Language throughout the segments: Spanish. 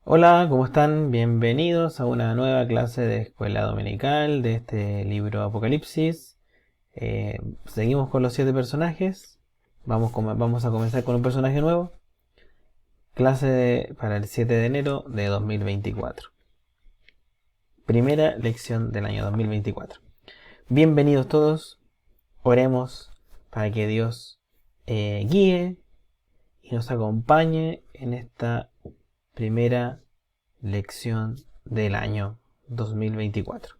Hola, ¿cómo están? Bienvenidos a una nueva clase de escuela dominical de este libro Apocalipsis. Seguimos con los 7 personajes. Vamos a comenzar con un personaje nuevo. Para el 7 de enero de 2024. Primera lección del año 2024. Bienvenidos todos. Oremos para que Dios guíe y nos acompañe en esta primera lección del año 2024.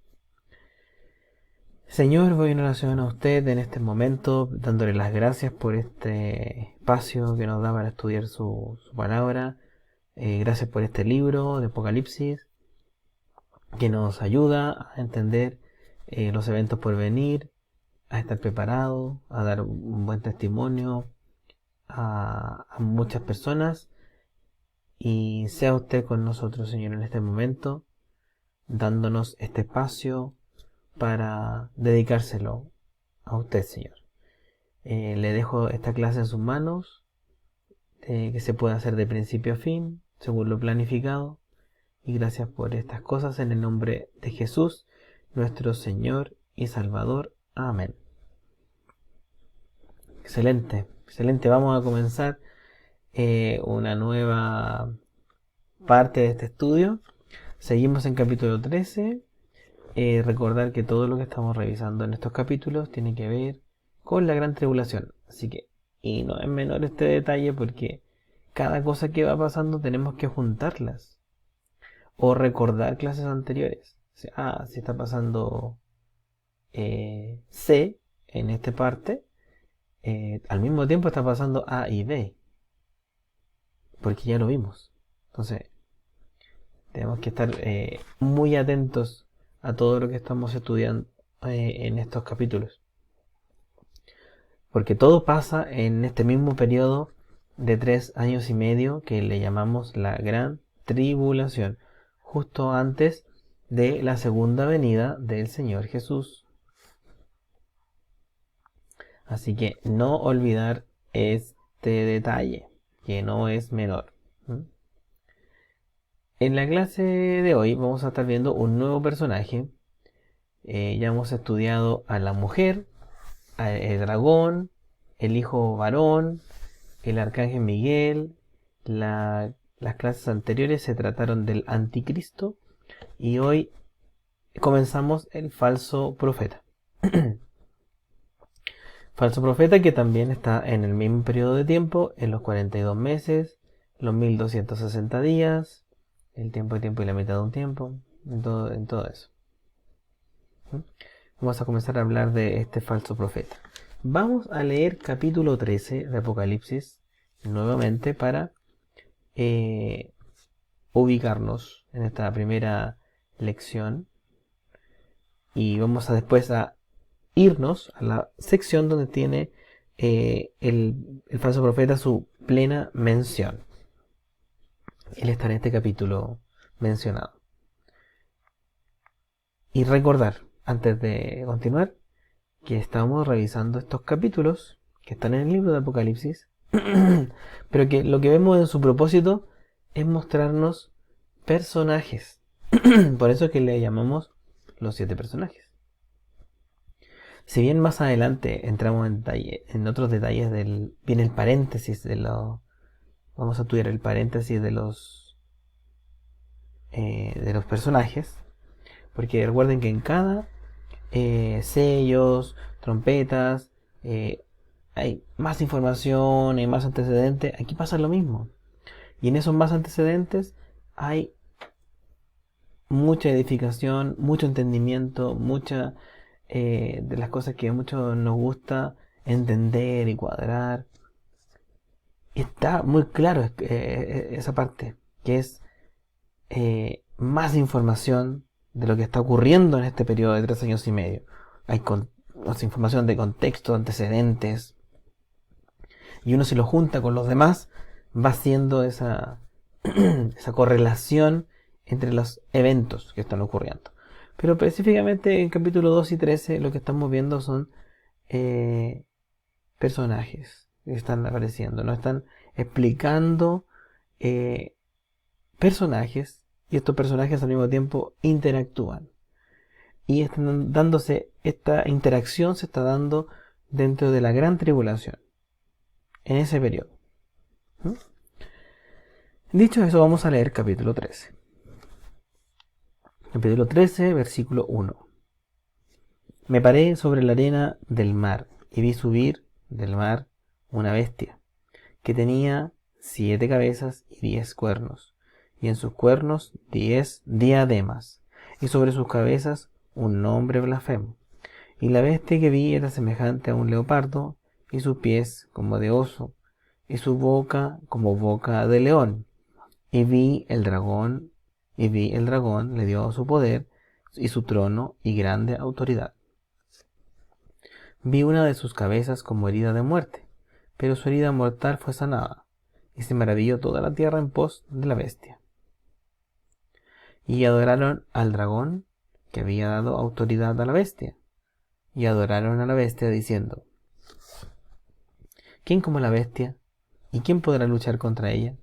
Señor, voy en oración a usted en este momento, dándole las gracias por este espacio que nos da para estudiar su palabra. Gracias por este libro de Apocalipsis que nos ayuda a entender los eventos por venir, a estar preparado, a dar un buen testimonio a muchas personas. Y sea usted con nosotros, Señor, en este momento, dándonos este espacio para dedicárselo a usted, Señor. Le dejo esta clase en sus manos, que se pueda hacer de principio a fin, según lo planificado. Y gracias por estas cosas en el nombre de Jesús, nuestro Señor y Salvador. Amén. Excelente, excelente. Vamos a comenzar una nueva parte de este estudio. Seguimos en capítulo 13. Recordar que todo lo que estamos revisando en estos capítulos tiene que ver con la gran tribulación. Así que, y no es menor este detalle porque cada cosa que va pasando tenemos que juntarlas o recordar clases anteriores. O sea, si está pasando C en esta parte, al mismo tiempo está pasando A y B, porque ya lo vimos. Entonces, tenemos que estar muy atentos a todo lo que estamos estudiando en estos capítulos. Porque todo pasa en este mismo periodo de 3 años y medio que le llamamos la Gran Tribulación, justo antes de la segunda venida del Señor Jesús. Así que no olvidar este detalle, que no es menor. En la clase de hoy vamos a estar viendo un nuevo personaje. Ya hemos estudiado a la mujer, el dragón, el hijo varón, el arcángel Miguel. Las clases anteriores se trataron del anticristo y hoy comenzamos el falso profeta. Falso profeta que también está en el mismo periodo de tiempo, en los 42 meses, los 1260 días, el tiempo y la mitad de un tiempo, en todo eso. Vamos a comenzar a hablar de este falso profeta. Vamos a leer capítulo 13 de Apocalipsis nuevamente para ubicarnos en esta primera lección y vamos a después a irnos a la sección donde tiene el falso profeta su plena mención. Él está en este capítulo mencionado. Y recordar, antes de continuar, que estamos revisando estos capítulos que están en el libro de Apocalipsis, pero que lo que vemos en su propósito es mostrarnos personajes. Por eso es que le llamamos los 7 personajes. Si bien más adelante entramos en otros detalles viene el paréntesis vamos a estudiar el paréntesis de los personajes, porque recuerden que en cada sellos, trompetas, hay más información, hay más antecedentes. Aquí pasa lo mismo. Y en esos más antecedentes hay mucha edificación, mucho entendimiento, mucha de las cosas que a muchos nos gusta entender y cuadrar. Está muy claro esa parte, que es más información de lo que está ocurriendo en este periodo de 3 años y medio. Hay más información de contexto, antecedentes, y uno si lo junta con los demás, va haciendo esa correlación entre los eventos que están ocurriendo. Pero específicamente en capítulo 2 y 13 lo que estamos viendo son personajes que están apareciendo, nos están explicando personajes, y estos personajes al mismo tiempo interactúan. Y están dándose, esta interacción se está dando dentro de la gran tribulación, en ese periodo. Dicho eso, vamos a leer capítulo 13. Capítulo 13, versículo 1. Me paré sobre la arena del mar y vi subir del mar una bestia que tenía 7 cabezas y 10 cuernos, y en sus cuernos 10 diademas, y sobre sus cabezas un nombre blasfemo. Y la bestia que vi era semejante a un leopardo, y sus pies como de oso, y su boca como boca de león. Y vi el dragón le dio su poder y su trono y grande autoridad. Vi una de sus cabezas como herida de muerte, pero su herida mortal fue sanada, y se maravilló toda la tierra en pos de la bestia. Y adoraron al dragón, que había dado autoridad a la bestia, y adoraron a la bestia diciendo: ¿quién como la bestia? ¿Y quién podrá luchar contra ella?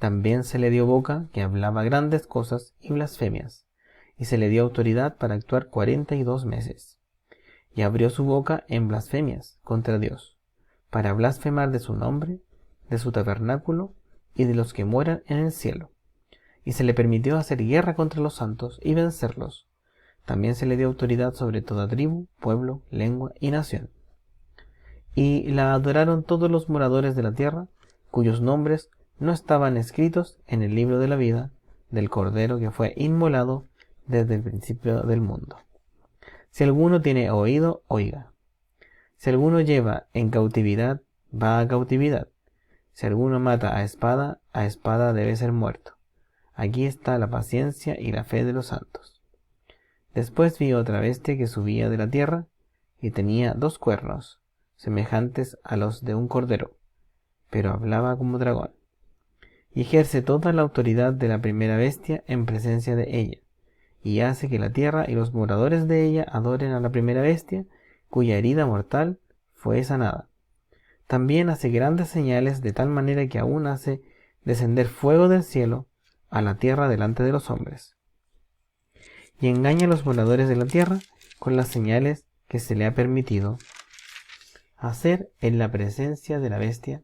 También se le dio boca que hablaba grandes cosas y blasfemias, y se le dio autoridad para actuar 42 meses. Y abrió su boca en blasfemias contra Dios, para blasfemar de su nombre, de su tabernáculo y de los que moran en el cielo. Y se le permitió hacer guerra contra los santos y vencerlos. También se le dio autoridad sobre toda tribu, pueblo, lengua y nación. Y la adoraron todos los moradores de la tierra, cuyos nombres no estaban escritos en el libro de la vida del Cordero que fue inmolado desde el principio del mundo. Si alguno tiene oído, oiga. Si alguno lleva en cautividad, va a cautividad. Si alguno mata a espada debe ser muerto. Aquí está la paciencia y la fe de los santos. Después vi otra bestia que subía de la tierra y tenía 2 cuernos, semejantes a los de un cordero, pero hablaba como dragón. Y ejerce toda la autoridad de la primera bestia en presencia de ella, y hace que la tierra y los moradores de ella adoren a la primera bestia, cuya herida mortal fue sanada. También hace grandes señales de tal manera que aún hace descender fuego del cielo a la tierra delante de los hombres. Y engaña a los moradores de la tierra con las señales que se le ha permitido hacer en la presencia de la bestia,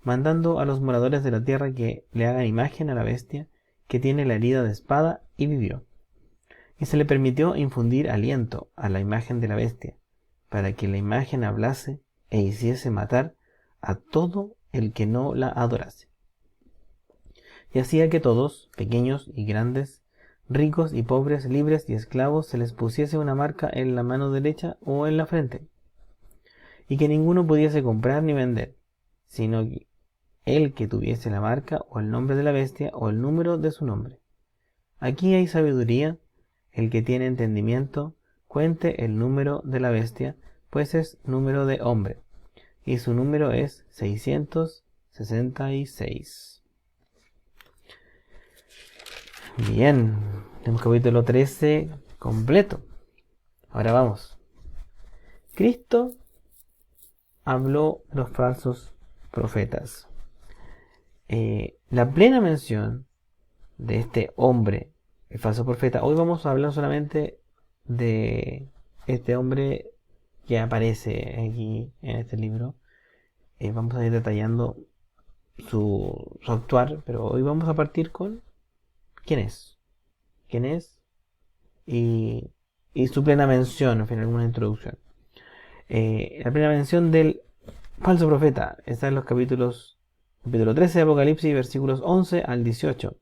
mandando a los moradores de la tierra que le hagan imagen a la bestia que tiene la herida de espada y vivió. Y se le permitió infundir aliento a la imagen de la bestia, para que la imagen hablase e hiciese matar a todo el que no la adorase. Y hacía que todos, pequeños y grandes, ricos y pobres, libres y esclavos, se les pusiese una marca en la mano derecha o en la frente, y que ninguno pudiese comprar ni vender, sino el que tuviese la marca o el nombre de la bestia o el número de su nombre. Aquí hay sabiduría. El que tiene entendimiento, cuente el número de la bestia, pues es número de hombre, y su número es 666. Bien, tenemos capítulo 13 completo. Ahora vamos. Cristo habló de los falsos profetas. La plena mención de este hombre, el falso profeta. Hoy vamos a hablar solamente de este hombre que aparece aquí en este libro. Vamos a ir detallando su actuar, pero hoy vamos a partir con quién es y su plena mención, en fin, alguna introducción. La plena mención del falso profeta está en los capítulo 13 de Apocalipsis, versículos 11 al 18.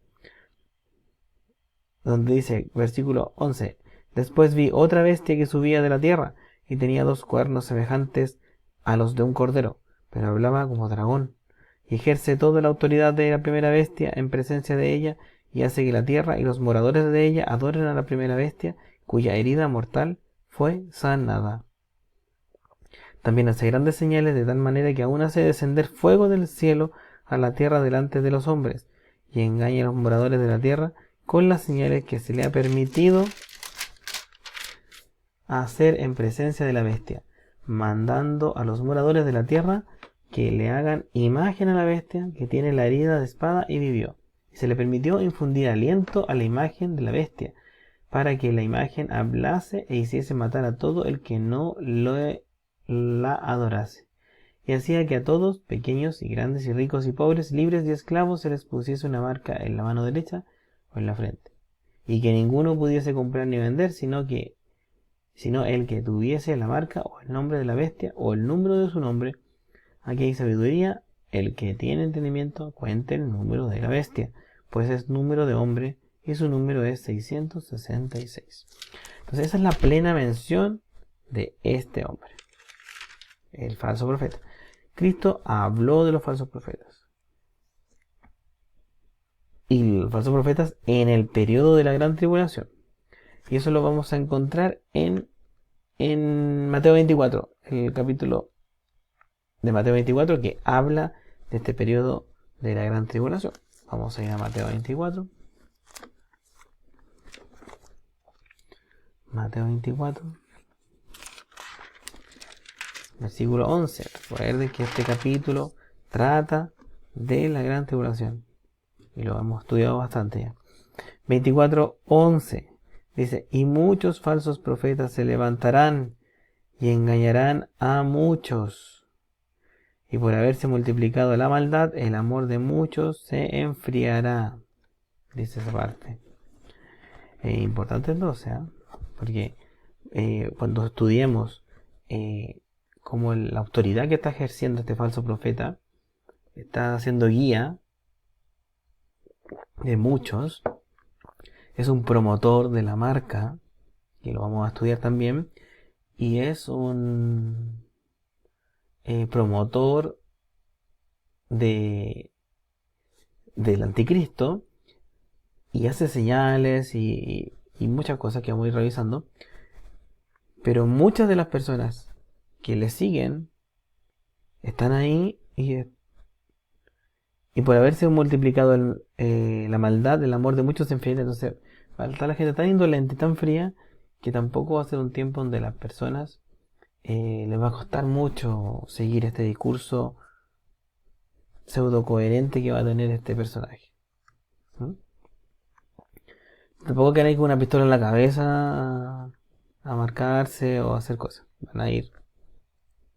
Donde dice, versículo 11: después vi otra bestia que subía de la tierra, y tenía 2 cuernos semejantes a los de un cordero, pero hablaba como dragón, y ejerce toda la autoridad de la primera bestia en presencia de ella, y hace que la tierra y los moradores de ella adoren a la primera bestia, cuya herida mortal fue sanada. También hace grandes señales de tal manera que aún hace descender fuego del cielo a la tierra delante de los hombres, y engaña a los moradores de la tierra con las señales que se le ha permitido hacer en presencia de la bestia, mandando a los moradores de la tierra que le hagan imagen a la bestia que tiene la herida de espada y vivió. y se le permitió infundir aliento a la imagen de la bestia, para que la imagen hablase e hiciese matar a todo el que no la adorase. Y hacía que a todos, pequeños y grandes y ricos y pobres, libres y esclavos, se les pusiese una marca en la mano derecha o en la frente, y que ninguno pudiese comprar ni vender, sino el que tuviese la marca o el nombre de la bestia o el número de su nombre. Aquí hay sabiduría. El que tiene entendimiento cuente el número de la bestia, pues es número de hombre y su número es 666. Entonces esa es la plena mención de este hombre, el falso profeta. Cristo habló de los falsos profetas y los falsos profetas en el periodo de la gran tribulación. Y eso lo vamos a encontrar en Mateo 24, el capítulo de Mateo 24 que habla de este periodo de la gran tribulación. Vamos a ir a Mateo 24. Mateo 24, versículo 11. Recuerden que este capítulo trata de la gran tribulación y lo hemos estudiado bastante ya. 24:11 dice: y muchos falsos profetas se levantarán y engañarán a muchos, y por haberse multiplicado la maldad, el amor de muchos se enfriará. Dice esa parte. Importante entonces, porque cuando estudiemos cómo la autoridad que está ejerciendo este falso profeta está siendo guía de muchos, es un promotor de la marca, que lo vamos a estudiar también, y es un promotor del anticristo, y hace señales y muchas cosas que vamos a ir revisando. Pero muchas de las personas que le siguen están ahí y por haberse multiplicado la maldad, el amor de muchos se enfría. Entonces está la gente tan indolente, tan fría, que tampoco va a ser un tiempo donde las personas les va a costar mucho seguir este discurso pseudo coherente que va a tener este personaje. Tampoco que con una pistola en la cabeza a marcarse o a hacer cosas. Van a ir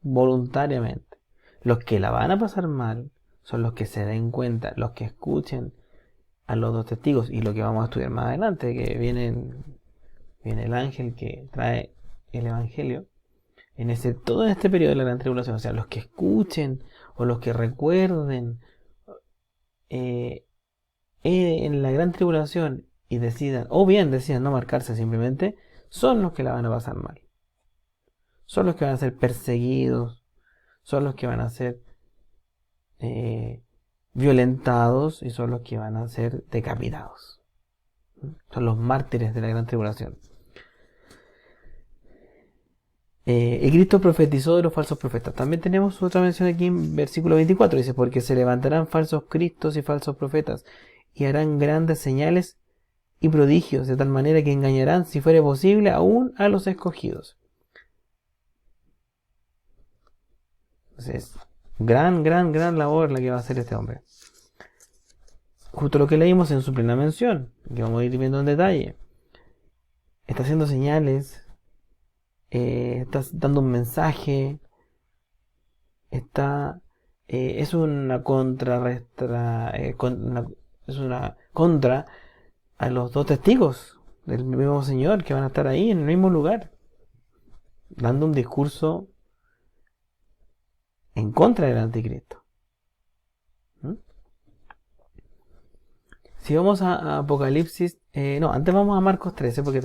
voluntariamente. Los que la van a pasar mal son los que se den cuenta, los que escuchen a los dos testigos, y lo que vamos a estudiar más adelante, que viene el ángel que trae el evangelio todo este periodo de la gran tribulación. O sea, los que escuchen o los que recuerden en la gran tribulación y decidan no marcarse simplemente, son los que la van a pasar mal. Son los que van a ser perseguidos, son los que van a ser violentados y son los que van a ser decapitados. Son los mártires de la gran tribulación. Y Cristo profetizó de los falsos profetas. También tenemos otra mención aquí en versículo 24. Dice: porque se levantarán falsos cristos y falsos profetas y harán grandes señales y prodigios, de tal manera que engañarán, si fuere posible, aún a los escogidos. Entonces, gran labor la que va a hacer este hombre. Justo lo que leímos en su plena mención, que vamos a ir viendo en detalle. Está haciendo señales, está dando un mensaje, es una contra a los dos testigos del mismo Señor que van a estar ahí en el mismo lugar, dando un discurso en contra del anticristo. Si vamos a Apocalipsis, antes vamos a Marcos 13, porque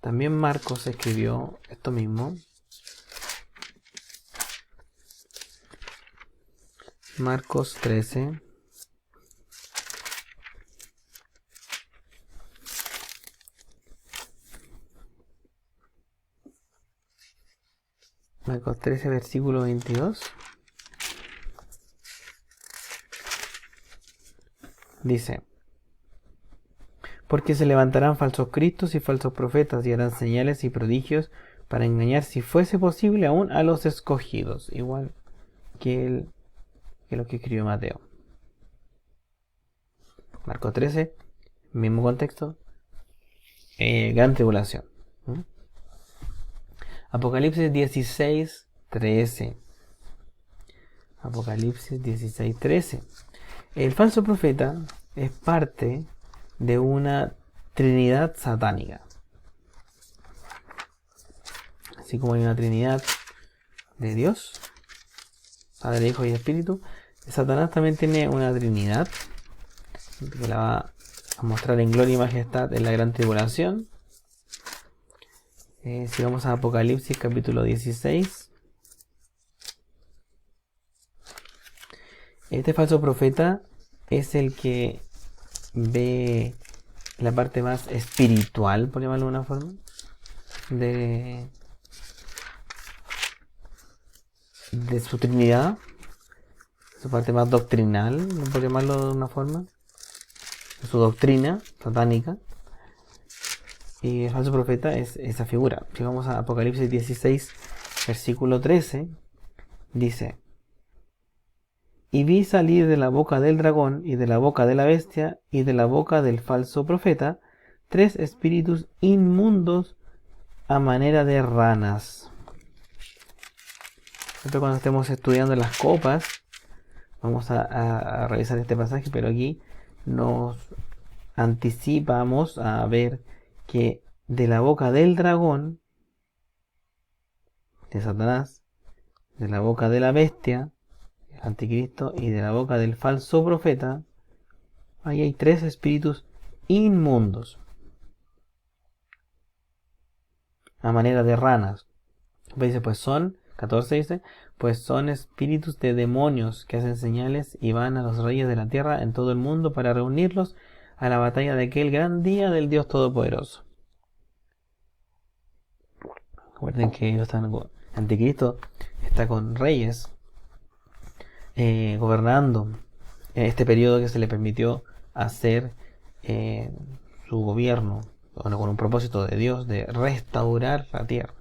también Marcos escribió esto mismo. Marcos 13. Marcos 13, versículo 22. Dice: porque se levantarán falsos cristos y falsos profetas y harán señales y prodigios para engañar, si fuese posible, aún a los escogidos. Igual que lo que escribió Mateo. Marcos 13, mismo contexto, gran tribulación. Apocalipsis 16, 13. Apocalipsis 16, 13. El falso profeta es parte de una trinidad satánica. Así como hay una trinidad de Dios, Padre, Hijo y Espíritu, Satanás también tiene una trinidad que la va a mostrar en gloria y majestad en la gran tribulación. Si vamos a Apocalipsis capítulo 16, este falso profeta es el que ve la parte más espiritual, por llamarlo de una forma, de su trinidad, su parte más doctrinal, por llamarlo de una forma, de su doctrina satánica. Y el falso profeta es esa figura. Si vamos a Apocalipsis 16, versículo 13, dice: y vi salir de la boca del dragón, y de la boca de la bestia, y de la boca del falso profeta, 3 espíritus inmundos a manera de ranas. Esto cuando estemos estudiando las copas, vamos a revisar este pasaje, pero aquí nos anticipamos a ver que de la boca del dragón, de Satanás, de la boca de la bestia, el anticristo, y de la boca del falso profeta, ahí hay 3 espíritus inmundos a manera de ranas. Dice, pues son, 14 dice, pues son espíritus de demonios que hacen señales y van a los reyes de la tierra en todo el mundo para reunirlos a la batalla de aquel gran día del Dios Todopoderoso. Recuerden que ellos están, anticristo está con reyes gobernando en este periodo que se le permitió hacer su gobierno, bueno, con un propósito de Dios de restaurar la tierra,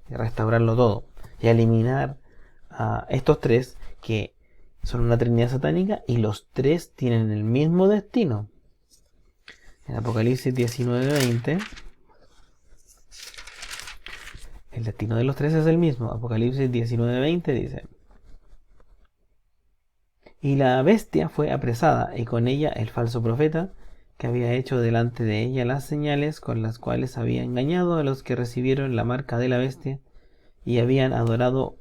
de restaurarlo todo y eliminar a estos 3 que son una trinidad satánica, y los 3 tienen el mismo destino. En Apocalipsis 19:20, el destino de los 3 es el mismo. Apocalipsis 19:20 dice: y la bestia fue apresada, y con ella el falso profeta, que había hecho delante de ella las señales con las cuales había engañado a los que recibieron la marca de la bestia y habían adorado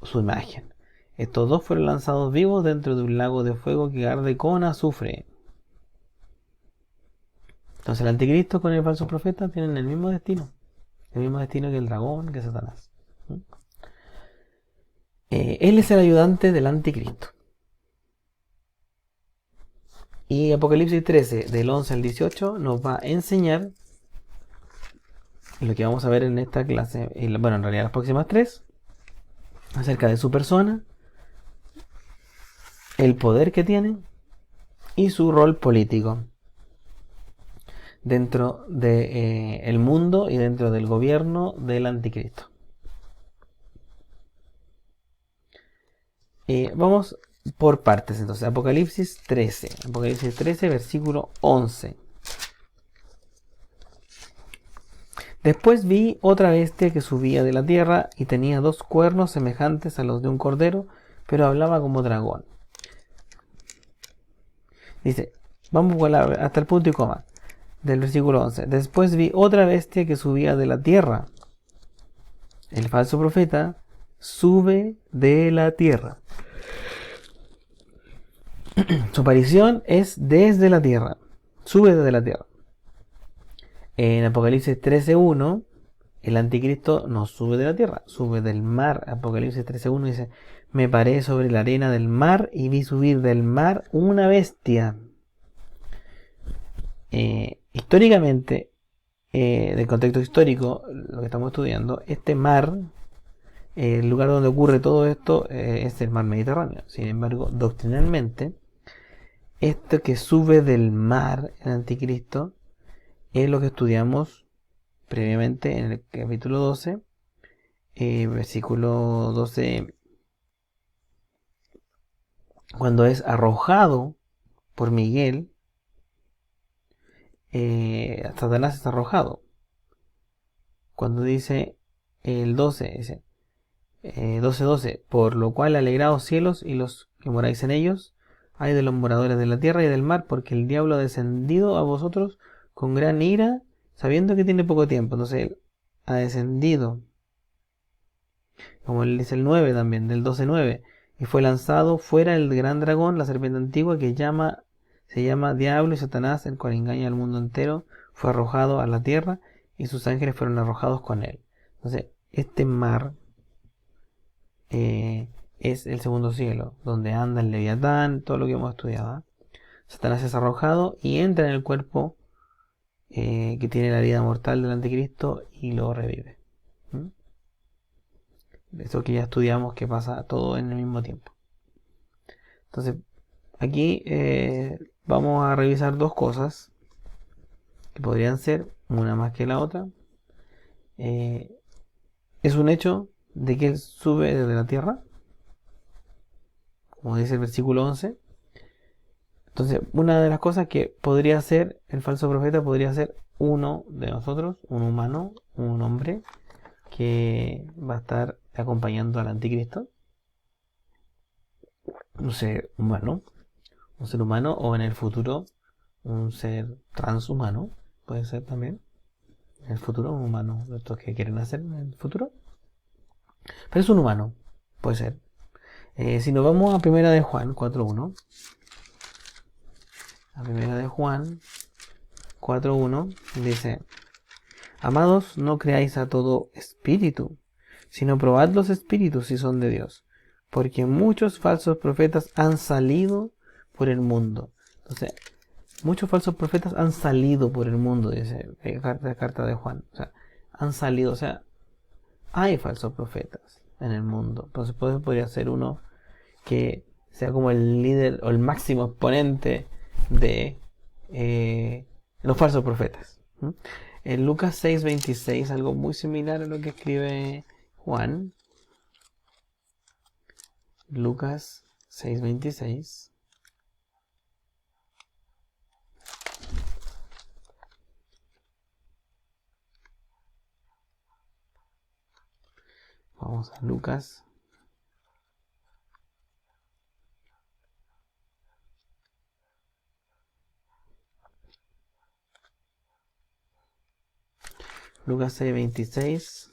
su imagen. Estos 2 fueron lanzados vivos dentro de un lago de fuego que arde con azufre. Entonces el anticristo con el falso profeta tienen el mismo destino que el dragón, que Satanás. Él es el ayudante del anticristo. Y Apocalipsis 13, del 11 al 18, nos va a enseñar lo que vamos a ver en esta clase, bueno, en realidad las próximas 3, acerca de su persona, el poder que tiene y su rol político dentro del mundo y dentro del gobierno del anticristo. Vamos por partes entonces. Apocalipsis 13, versículo 11. Después vi otra bestia que subía de la tierra y tenía 2 cuernos semejantes a los de un cordero, pero hablaba como dragón. Dice, vamos hasta el punto y coma del versículo 11. Después vi otra bestia que subía de la tierra. El falso profeta sube de la tierra. Su aparición es desde la tierra. Sube desde la tierra. En Apocalipsis 13:1, el anticristo no sube de la tierra, sube del mar. Apocalipsis 13:1 dice: me paré sobre la arena del mar y vi subir del mar una bestia. Históricamente, del contexto histórico, lo que estamos estudiando, este mar, el lugar donde ocurre todo esto, es el mar Mediterráneo. Sin embargo, doctrinalmente, esto que sube del mar, el anticristo, es lo que estudiamos previamente en el capítulo 12, versículo 12, cuando es arrojado por Miguel Satanás es arrojado. Cuando dice el 12, dice 12:12, por lo cual alegraos cielos y los que moráis en ellos, ay de los moradores de la tierra y del mar, porque el diablo ha descendido a vosotros con gran ira, sabiendo que tiene poco tiempo. Entonces él ha descendido, como él dice el 9 también, del 12:9, y fue lanzado fuera el gran dragón, la serpiente antigua, que se llama Diablo y Satanás, el cual engaña al mundo entero, fue arrojado a la tierra, y sus ángeles fueron arrojados con él. Entonces, este mar es el segundo cielo, donde anda el Leviatán, todo lo que hemos estudiado. Satanás es arrojado y entra en el cuerpo que tiene la herida mortal del anticristo y lo revive. Eso que ya estudiamos, que pasa todo en el mismo tiempo. Entonces, aquí vamos a revisar dos cosas que podrían ser una más que la otra. Es un hecho de que él sube desde la tierra, como dice el versículo 11. Entonces, una de las cosas que podría ser el falso profeta podría ser uno de nosotros, un humano, un hombre que va a estar acompañando al anticristo, un ser humano, o en el futuro un ser transhumano, puede ser también en el futuro, un humano de estos que quieren hacer en el futuro, pero es un humano, puede ser. Si nos vamos a Primera de Juan 4:1, a Primera de Juan 4:1 dice: amados, no creáis a todo espíritu, sino probad los espíritus si son de Dios, porque muchos falsos profetas han salido por el mundo. Entonces, muchos falsos profetas han salido por el mundo, dice la carta de Juan. O sea, han salido, o sea, hay falsos profetas en el mundo. Entonces, podría ser uno que sea como el líder o el máximo exponente de los falsos profetas. En Lucas 6:26, algo muy similar a lo que escribe Juan. Lucas 6:26. Vamos a Lucas. Lucas 6:26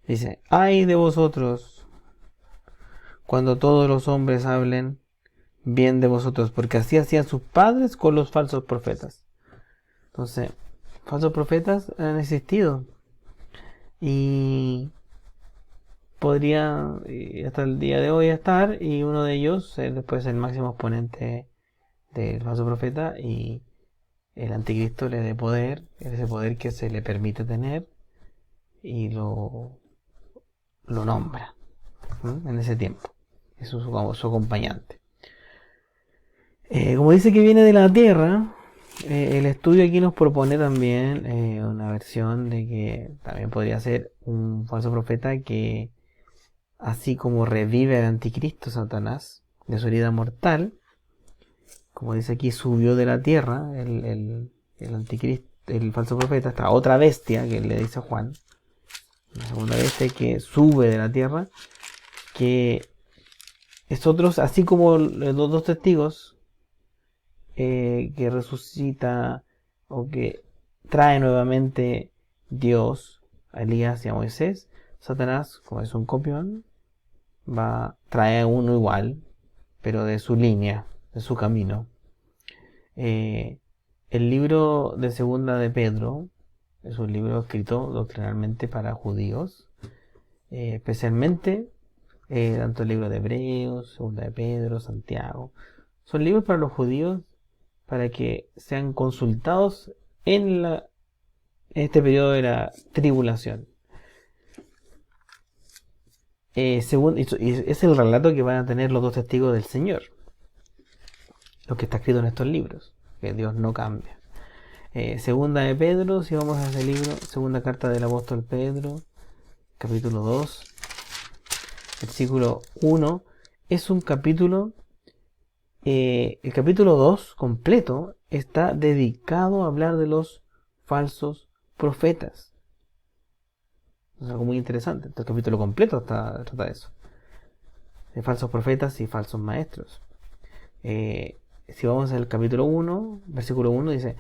dice: ay de vosotros cuando todos los hombres hablen bien de vosotros, porque así hacían sus padres con los falsos profetas. Entonces, falsos profetas han existido y podría hasta el día de hoy estar, y uno de ellos ser después el máximo exponente del falso profeta, y el anticristo le dé poder, ese poder que se le permite tener, y lo nombra en ese tiempo. Eso es como su acompañante. Como dice que viene de la tierra, el estudio aquí nos propone también una versión de que también podría ser un falso profeta que, así como revive al anticristo Satanás de su herida mortal, como dice aquí, subió de la tierra el anticristo, el falso profeta, esta otra bestia que le dice a Juan, la segunda bestia que sube de la tierra, que es otros, así como los dos testigos que resucita o que trae nuevamente Dios a Elías y a Moisés. Satanás, como es un copión, trae uno igual, pero de su línea, de su camino. El libro de Segunda de Pedro es un libro escrito doctrinalmente para judíos, especialmente tanto el libro de Hebreos, Segunda de Pedro, Santiago. Son libros para los judíos, para que sean consultados en este periodo de la tribulación. Y es el relato que van a tener los dos testigos del Señor, lo que está escrito en estos libros, que Dios no cambia. Segunda de Pedro, si vamos a ese libro, segunda carta del apóstol Pedro, capítulo 2, versículo 1, es un capítulo el capítulo 2 completo está dedicado a hablar de los falsos profetas. Es algo muy interesante. El capítulo completo trata de eso. De falsos profetas y falsos maestros. Si vamos al capítulo 1, versículo 1 dice: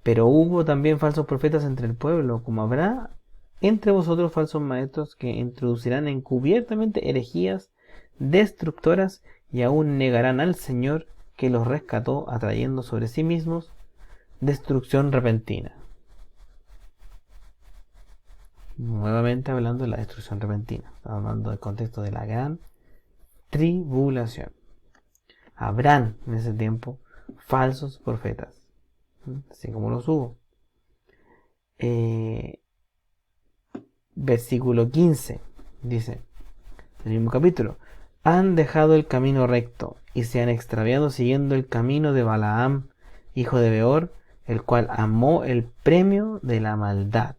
pero hubo también falsos profetas entre el pueblo, como habrá entre vosotros falsos maestros que introducirán encubiertamente herejías destructoras y aún negarán al Señor que los rescató, atrayendo sobre sí mismos destrucción repentina. Nuevamente hablando de la destrucción repentina. Estamos hablando del contexto de la gran tribulación. Habrán en ese tiempo falsos profetas, así como los hubo. Versículo 15 dice, el mismo capítulo: han dejado el camino recto y se han extraviado siguiendo el camino de Balaam, hijo de Beor, el cual amó el premio de la maldad.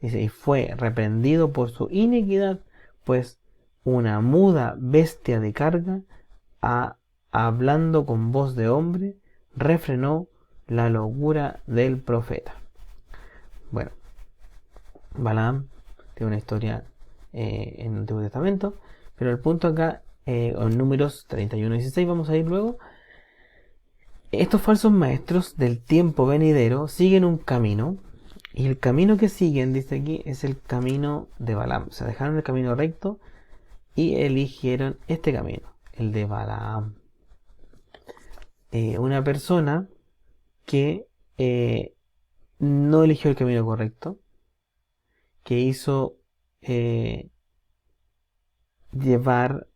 Dice, y fue reprendido por su iniquidad, pues una muda bestia de carga, hablando con voz de hombre, refrenó la locura del profeta. Bueno, Balaam tiene una historia en el Antiguo Testamento, pero el punto acá, en Números 31 y 16, vamos a ir luego. Estos falsos maestros del tiempo venidero siguen un camino, y el camino que siguen, dice aquí, es el camino de Balaam. O sea, dejaron el camino recto y eligieron este camino, el de Balaam. Una persona que no eligió el camino correcto, que hizo llevar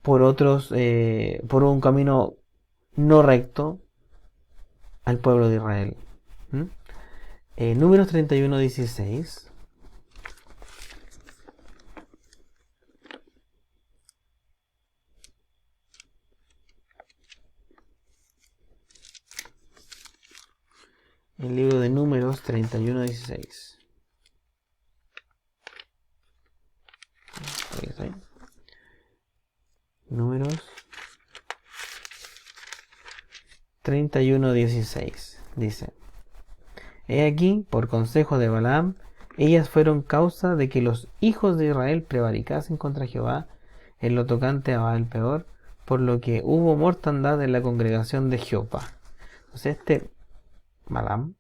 por un camino no recto al pueblo de Israel. Números 31, 16. El libro de Números 31, 16. Ahí está. Números 31, 16. Dice: he aquí, por consejo de Balaam, ellas fueron causa de que los hijos de Israel prevaricasen contra Jehová en lo tocante a Baal Peor, por lo que hubo mortandad en la congregación de Jehová. Entonces Balaam,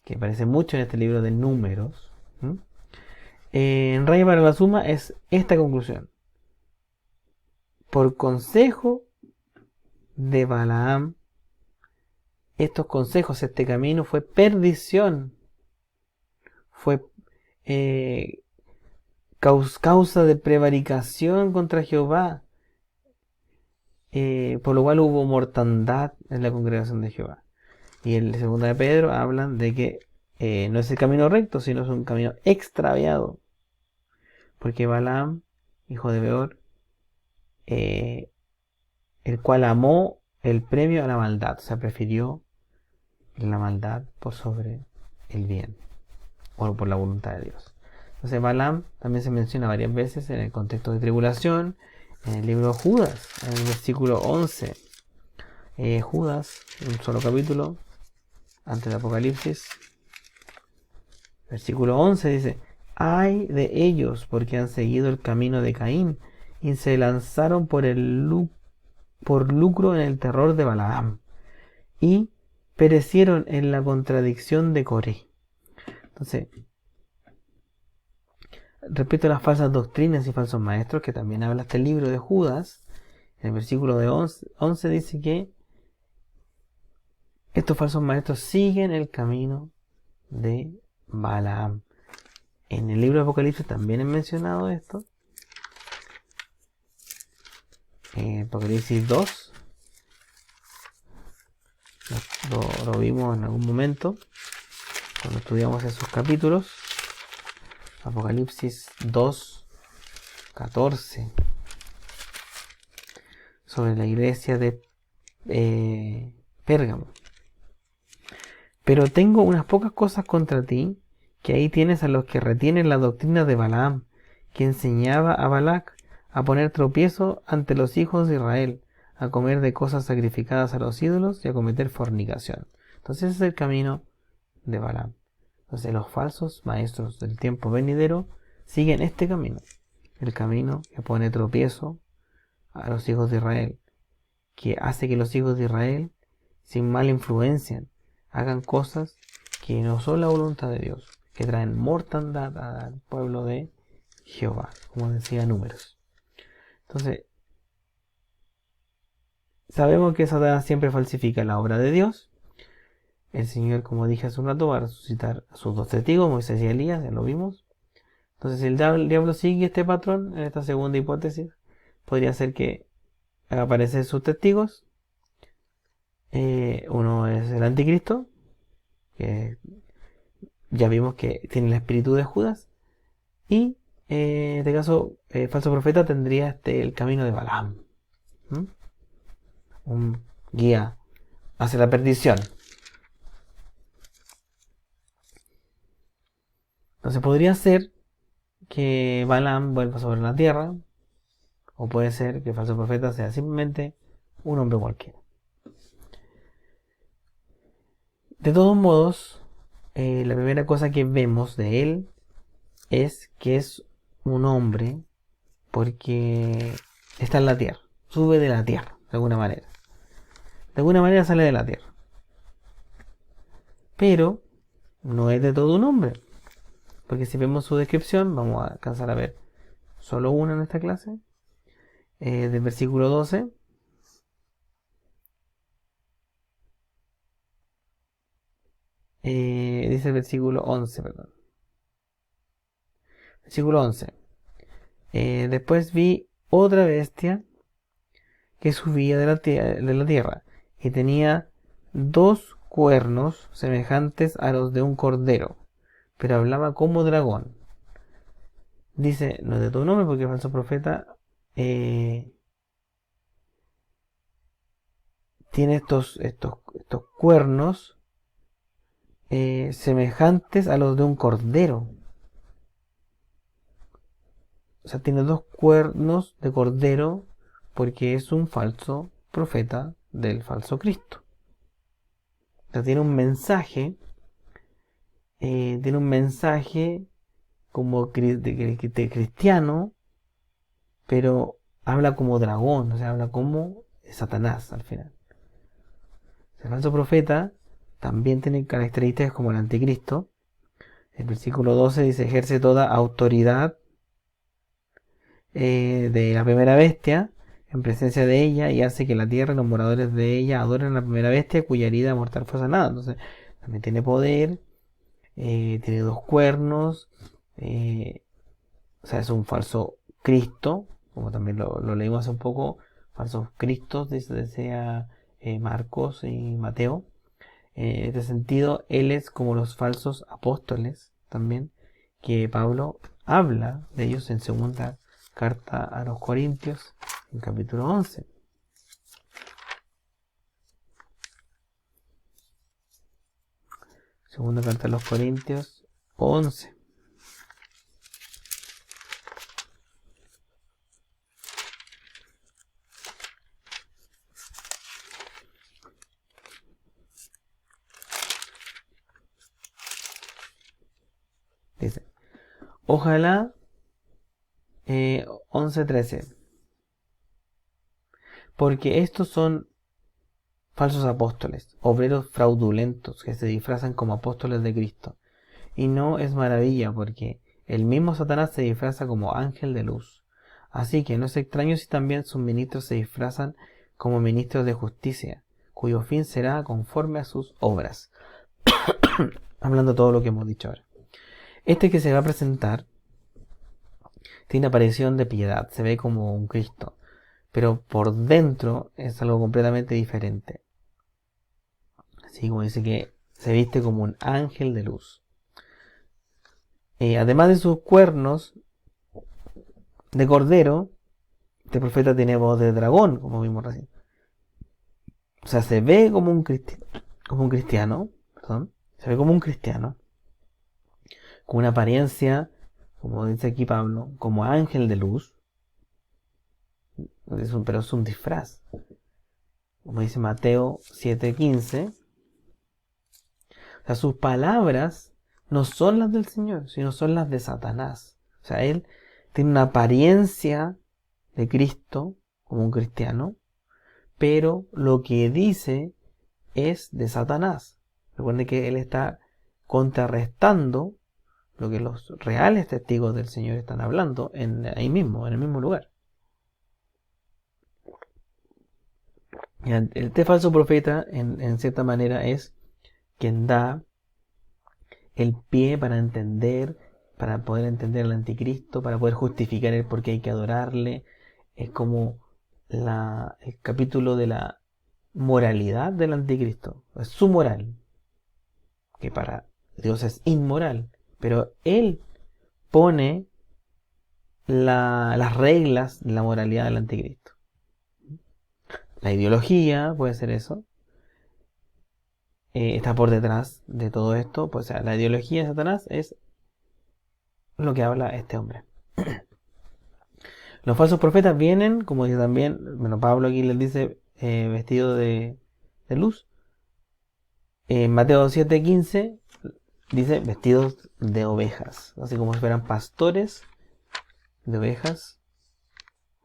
que aparece mucho en este libro de Números, en Raya para la Suma, es esta conclusión: por consejo de Balaam, estos consejos, este camino fue perdición, fue causa de prevaricación contra Jehová, por lo cual hubo mortandad en la congregación de Jehová. Y en la segunda de Pedro hablan de que no es el camino recto, sino es un camino extraviado, porque Balaam, hijo de Beor, el cual amó el premio a la maldad, o sea, prefirió la maldad por sobre el bien, o por la voluntad de Dios. Entonces Balaam también se menciona varias veces en el contexto de tribulación, en el libro de Judas, en el versículo 11. Judas, un solo capítulo, antes del Apocalipsis, versículo 11 dice: ay de ellos, porque han seguido el camino de Caín y se lanzaron por lucro en el terror de Balaam, y perecieron en la contradicción de Coré. Entonces, respecto a las falsas doctrinas y falsos maestros, que también habla este libro de Judas, en el versículo de 11 dice que estos falsos maestros siguen el camino de Balaam. En el libro de Apocalipsis también he mencionado esto. En Apocalipsis 2 lo vimos en algún momento cuando estudiamos esos capítulos. Apocalipsis 2, 14, sobre la iglesia de Pérgamo. Pero tengo unas pocas cosas contra ti, que ahí tienes a los que retienen la doctrina de Balaam, que enseñaba a Balac a poner tropiezo ante los hijos de Israel, a comer de cosas sacrificadas a los ídolos y a cometer fornicación. Entonces ese es el camino de Balaam. Entonces los falsos maestros del tiempo venidero siguen este camino, el camino que pone tropiezo a los hijos de Israel, que hace que los hijos de Israel, sin mala influencia, hagan cosas que no son la voluntad de Dios, que traen mortandad al pueblo de Jehová, como decía Números. Entonces, sabemos que Satanás siempre falsifica la obra de Dios. El Señor, como dije hace un rato, va a resucitar a sus dos testigos, Moisés y Elías, ya lo vimos. Entonces, si el diablo sigue este patrón, en esta segunda hipótesis, podría ser que haga aparecer sus testigos. Uno es el anticristo, que ya vimos que tiene el espíritu de Judas. Y en este caso, el falso profeta tendría el camino de Balaam. Un guía hacia la perdición. Entonces podría ser que Balaam vuelva sobre la tierra, o puede ser que el falso profeta sea simplemente un hombre cualquiera. De todos modos, la primera cosa que vemos de él es que es un hombre porque está en la tierra, sube de la tierra, de alguna manera. De alguna manera sale de la tierra. Pero no es de todo un hombre. Porque si vemos su descripción, vamos a alcanzar a ver solo una en esta clase. Del versículo 12. Dice el versículo 11, perdón. Versículo 11. Después vi otra bestia que subía de la tierra y tenía 2 cuernos semejantes a los de un cordero, pero hablaba como dragón. Dice, no es de todo nombre porque el falso profeta tiene estos cuernos semejantes a los de un cordero. O sea, tiene 2 cuernos de cordero porque es un falso profeta del falso Cristo. O sea, tiene un mensaje como de cristiano, pero habla como dragón, o sea, habla como Satanás al final. El falso profeta también tiene características como el anticristo. El versículo 12 dice, ejerce toda autoridad de la primera bestia en presencia de ella y hace que la tierra y los moradores de ella adoren a la primera bestia cuya herida mortal fue sanada. Entonces, también tiene poder, tiene 2 cuernos, o sea, es un falso Cristo, como también lo leímos hace un poco, falsos Cristos, decía Marcos y Mateo. En este sentido, él es como los falsos apóstoles también, que Pablo habla de ellos en segunda carta a los Corintios, en capítulo 11. Segunda carta a los Corintios 11. Dice, ojalá 11:13, porque estos son falsos apóstoles, obreros fraudulentos que se disfrazan como apóstoles de Cristo. Y no es maravilla, porque el mismo Satanás se disfraza como ángel de luz. Así que no es extraño si también sus ministros se disfrazan como ministros de justicia, cuyo fin será conforme a sus obras. Hablando de todo lo que hemos dicho ahora. Este que se va a presentar tiene aparición de piedad, se ve como un Cristo, pero por dentro es algo completamente diferente. Así como dice que se viste como un ángel de luz. Además de sus cuernos de cordero, este profeta tiene voz de dragón, como vimos recién. O sea, se ve como un cristiano, se ve como un cristiano, con una apariencia, como dice aquí Pablo, como ángel de luz, pero es un disfraz. Como dice Mateo 7:15, o sea, sus palabras no son las del Señor, sino son las de Satanás. O sea, él tiene una apariencia de Cristo como un cristiano, pero lo que dice es de Satanás. Recuerden que él está contrarrestando lo que los reales testigos del Señor están hablando ahí mismo, en el mismo lugar. Este falso profeta, en cierta manera, es quien da el pie para poder entender al anticristo, para poder justificar el por qué hay que adorarle. Es como el capítulo de la moralidad del anticristo. Es su moral, que para Dios es inmoral, pero él pone las reglas de la moralidad del anticristo. La ideología puede ser eso. Está por detrás de todo esto. Pues, o sea, la ideología de Satanás es lo que habla este hombre. Los falsos profetas vienen, como dice también, bueno, Pablo aquí les dice, vestido de luz. Mateo 7:15 dice vestidos de ovejas, así como si fueran pastores de ovejas,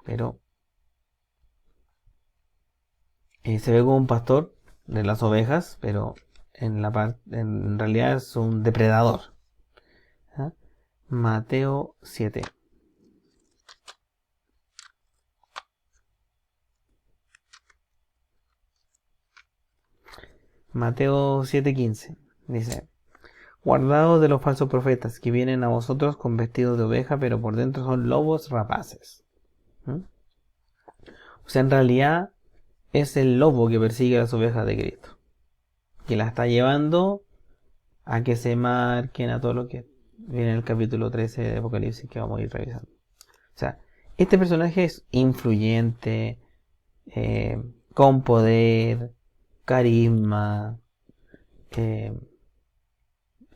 pero se ve como un pastor de las ovejas, pero en realidad es un depredador. ¿Ah? Mateo 7. Mateo 7:15 dice: guardaos de los falsos profetas que vienen a vosotros con vestidos de oveja, pero por dentro son lobos rapaces. ¿Mm? O sea, en realidad es el lobo que persigue a las ovejas de Cristo, que las está llevando a que se marquen, a todo lo que viene en el capítulo 13 de Apocalipsis, que vamos a ir revisando. O sea, este personaje es influyente, con poder, carisma,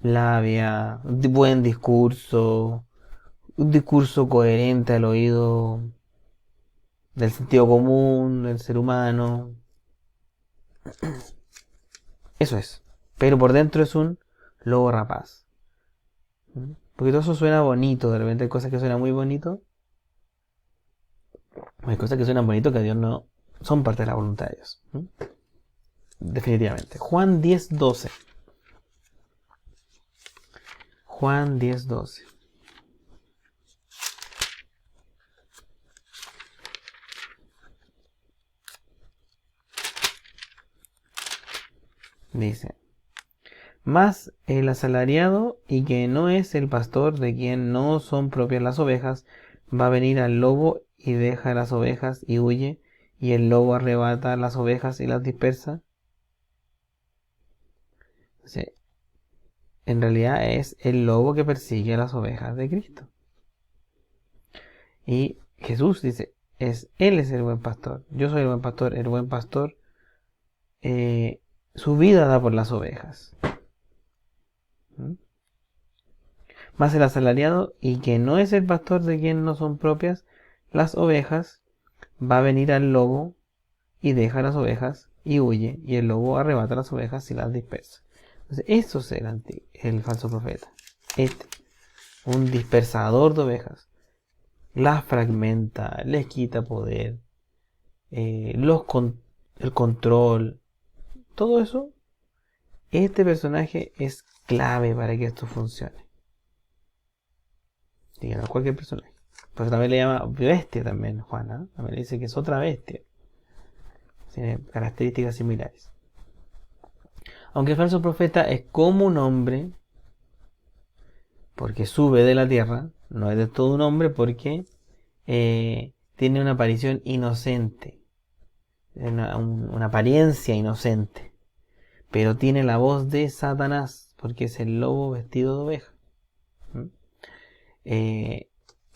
labia, buen discurso, un discurso coherente al oído del sentido común del ser humano. Eso es. Pero por dentro es un lobo rapaz. Porque todo eso suena bonito. De repente hay cosas que suenan muy bonito. Hay cosas que suenan bonito que a Dios no son parte de la voluntad de Dios. Definitivamente. Juan 10:12. Juan 10:12. Dice: mas el asalariado, y que no es el pastor, de quien no son propias las ovejas, va a venir al lobo y deja las ovejas y huye, y el lobo arrebata las ovejas y las dispersa. O sea, en realidad es el lobo que persigue a las ovejas de Cristo. Y Jesús dice, Él es el buen pastor. Yo soy el buen pastor. El buen pastor su vida da por las ovejas. Más el asalariado, y que no es el pastor, de quien no son propias las ovejas, va a venir al lobo y deja las ovejas y huye, y el lobo arrebata las ovejas y las dispersa. Entonces, eso es el falso profeta. Un dispersador de ovejas. Las fragmenta, les quita poder, el control, todo eso. Este personaje es clave para que esto funcione. Díganos, cualquier personaje. Pues también le llama bestia también, Juana. También le dice que es otra bestia. Tiene características similares. Aunque el falso profeta es como un hombre, porque sube de la tierra, no es de todo un hombre, porque tiene una aparición inocente, una apariencia inocente, pero tiene la voz de Satanás, porque es el lobo vestido de oveja.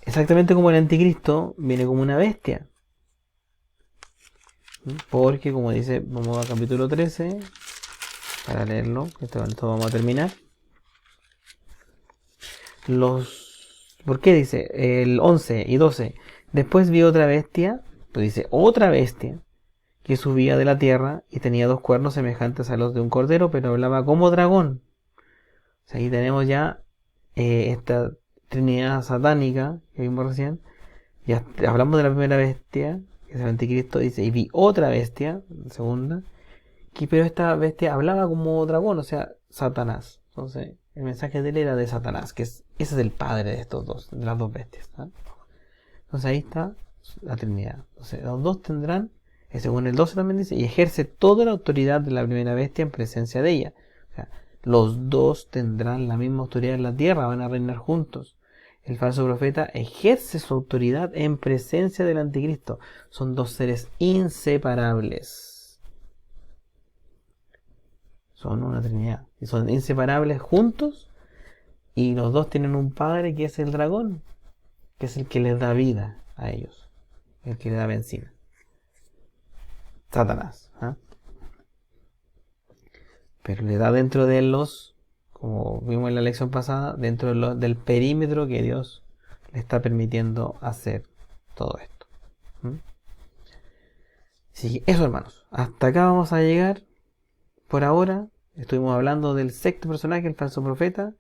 Exactamente como el anticristo viene como una bestia, porque como dice, vamos al capítulo 13 para leerlo, esto vamos a terminar. ¿Por qué dice? El 11 y 12. Después vi otra bestia Pues dice, otra bestia que subía de la tierra y tenía 2 cuernos semejantes a los de un cordero, pero hablaba como dragón. O sea, ahí tenemos ya esta trinidad satánica que vimos recién. Ya hablamos de la primera bestia, que es el anticristo, dice, y vi otra bestia, segunda, pero esta bestia hablaba como dragón, o sea, Satanás. Entonces, el mensaje de él era de Satanás, ese es el padre de estos dos, de las dos bestias, ¿no? Entonces ahí está la Trinidad. Entonces, los dos tendrán, según el 12 también dice, y ejerce toda la autoridad de la primera bestia en presencia de ella. O sea, los dos tendrán la misma autoridad en la tierra, van a reinar juntos. El falso profeta ejerce su autoridad en presencia del anticristo. Son dos seres inseparables. Son una Trinidad. Y son inseparables juntos. Y los dos tienen un padre que es el dragón, que es el que les da vida a ellos, el que les da benzina. Satanás. ¿Eh? Pero le da dentro de los, como vimos en la lección pasada, dentro del perímetro que Dios le está permitiendo hacer todo esto. Así que eso, hermanos. Hasta acá vamos a llegar por ahora. Estuvimos hablando del sexto personaje, el falso profeta.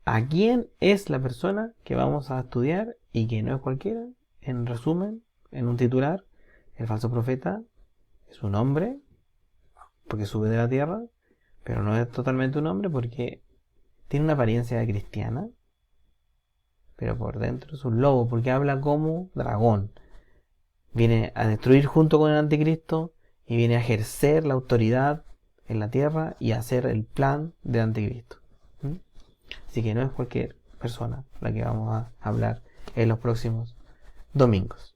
¿A quién es la persona que vamos a estudiar y que no es cualquiera? En resumen, en un titular, el falso profeta es un hombre porque sube de la tierra, pero no es totalmente un hombre porque tiene una apariencia cristiana, pero por dentro es un lobo porque habla como dragón. Viene a destruir junto con el anticristo y viene a ejercer la autoridad en la tierra y a hacer el plan del anticristo. Así que no es cualquier persona la que vamos a hablar en los próximos domingos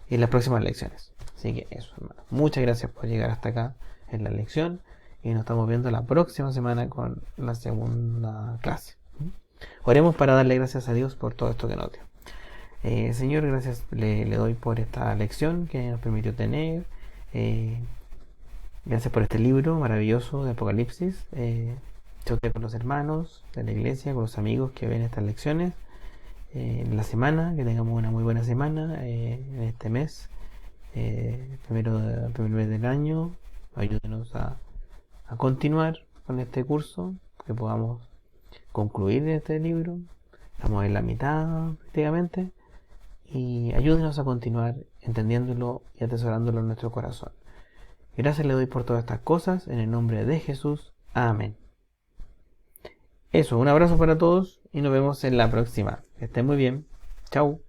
y en las próximas lecciones. Así que eso, hermano. Muchas gracias por llegar hasta acá en la lección y nos estamos viendo la próxima semana con la segunda clase. Oremos para darle gracias a Dios por todo esto que nos dio. Señor, gracias le doy por esta lección que nos permitió tener. Gracias por este libro maravilloso de Apocalipsis. Con los hermanos de la iglesia, con los amigos que ven estas lecciones en la semana, que tengamos una muy buena semana en este mes, primer mes del año. Ayúdenos a continuar con este curso, que podamos concluir este libro. Estamos en la mitad prácticamente, y ayúdenos a continuar entendiéndolo y atesorándolo en nuestro corazón. Gracias le doy por todas estas cosas, en el nombre de Jesús. Amén. Eso, un abrazo para todos y nos vemos en la próxima. Que estén muy bien. Chao.